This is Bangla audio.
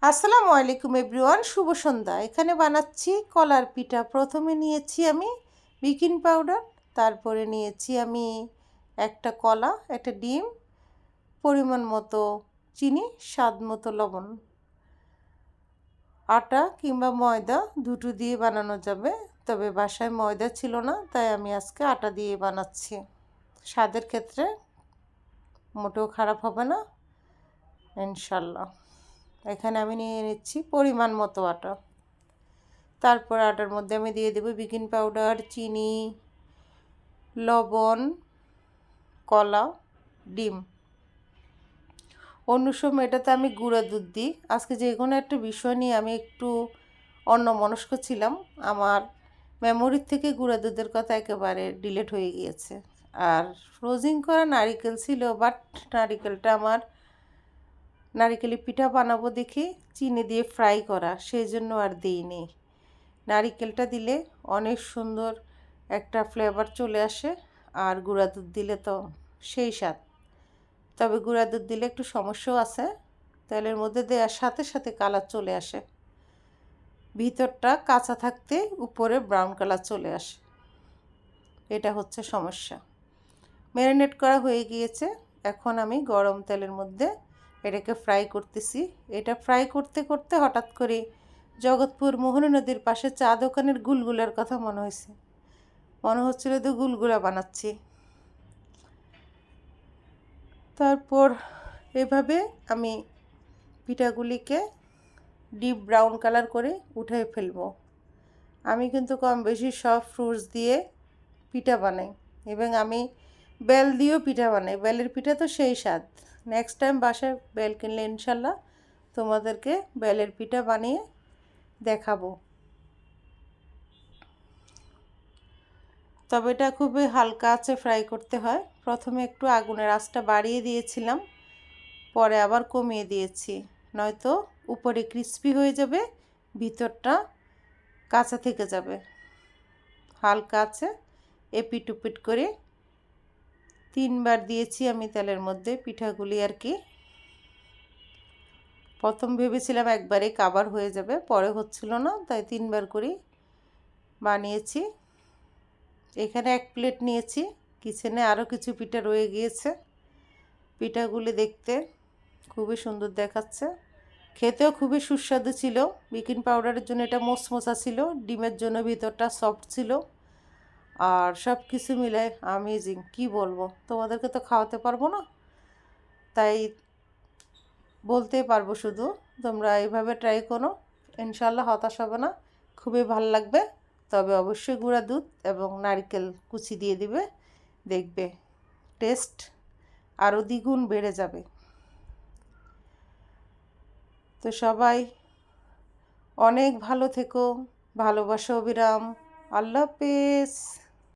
আসসালামু আলাইকুম এভরিওয়ান, শুভ সন্ধ্যা। এখানে বানাচ্ছি কলার পিঠা। প্রথমে নিয়েছি আমি বেকিং পাউডার, তারপরে নিয়েছি আমি একটা কলা, একটা ডিম, পরিমাণ মতো চিনি, স্বাদ মতো লবণ। আটা কিংবা ময়দা দুটো দিয়ে বানানো যাবে, তবে বাসায় ময়দা ছিল না, তাই আমি আজকে আটা দিয়ে বানাচ্ছি। স্বাদের ক্ষেত্রে মোটেও খারাপ হবে না ইনশাল্লাহ। এখানে আমি নিয়ে নিচ্ছি পরিমাণ মতো আটা। তারপর আটার মধ্যে আমি দিয়ে দেবো বেকিং পাউডার, চিনি, লবণ, কলা, ডিম। অন্য সময় এটাতে আমি গুঁড়া দুধ দিই। আজকে যে কোনো একটা বিষয় নিয়ে আমি একটু অন্যমনস্ক ছিলাম, আমার মেমোরির থেকে গুঁড়া দুধের কথা একেবারে ডিলিট হয়ে গিয়েছে। আর ফ্রোজিং করা নারিকেল ছিল, বাট নারিকেলটা আমার নারিকেলি পিঠা বানাবো দেখি চিনি দিয়ে ফ্রাই করা, সেই জন্য আর দিইনি। নারিকেলটা দিলে অনেক সুন্দর একটা ফ্লেভার চলে আসে, আর গুঁড়া দুধ দিলে তো সেই স্বাদ। তবে গুঁড়া দুধ দিলে একটু সমস্যাও আছে, তেলের মধ্যে দেওয়ার সাথে সাথে কালার চলে আসে, ভিতরটা কাঁচা থাকতে উপরে ব্রাউন কালার চলে আসে, এটা হচ্ছে সমস্যা। ম্যারিনেট করা হয়ে গিয়েছে, এখন আমি গরম তেলের মধ্যে এটাকে ফ্রাই করতেছি। এটা ফ্রাই করতে করতে হঠাৎ করে জগৎপুর মোহনী নদীর পাশে চা দোকানের গুলগুলার কথা মনে হচ্ছিল তো গুলগুলা বানাচ্ছি। তারপর এভাবে আমি পিঠাগুলিকে ডিপ ব্রাউন কালার করে উঠে ফেলবো। আমি কিন্তু কম বেশি সব ফ্রুটস দিয়ে পিঠা বানাই, এবং আমি বেল দিয়েও পিঠা বানাই। বেলের পিঠা তো সেই স্বাদ। নেক্সট টাইম বাসায় বেল কিনলে ইনশাল্লাহ তোমাদেরকে বেলের পিঠা বানিয়ে দেখাবো। তবে এটা খুবই হালকা আঁচে ফ্রাই করতে হয়। প্রথমে একটু আগুনের আঁচটা বাড়িয়ে দিয়েছিলাম, পরে আবার কমিয়ে দিয়েছি, নয়তো উপরে ক্রিস্পি হয়ে যাবে, ভিতরটা কাঁচা থেকে যাবে। হালকা আছে এপিট উপিট করে 3বার দিয়েছি আমি তেলের মধ্যে পিঠাগুলি আর কি। প্রথম ভেবেছিলাম একবারে কাভার হয়ে যাবে, পরে হচ্ছিল না, তাই 3বার করে বানিয়েছি। এখানে 1 প্লেট নিয়েছি, কিচেনে আরও কিছু পিঠা রয়ে গিয়েছে। পিঠাগুলি দেখতে খুবই সুন্দর দেখাচ্ছে, খেতেও খুবই সুস্বাদু ছিল। বেকিং পাউডারের জন্য এটা মোচমোচা ছিল, ডিমের জন্য ভিতরটা সফট ছিল, আর সব কিছু মিলে আমেজিং। কি বলবো, তোমাদেরকে তো খাওয়াতে পারবো না, তাই বলতেই পারবো শুধু তোমরা এইভাবে ট্রাই করো, ইনশাল্লাহ হতাশ হবে না, খুবই ভালো লাগবে। তবে অবশ্যই গুঁড়া দুধ এবং নারকেল কুচি দিয়ে দিবে, দেখবে টেস্ট আরও দ্বিগুণ বেড়ে যাবে। তো সবাই অনেক ভালো থেকো, ভালোবাসা অবিরাম। আল্লাহ হাফেজ।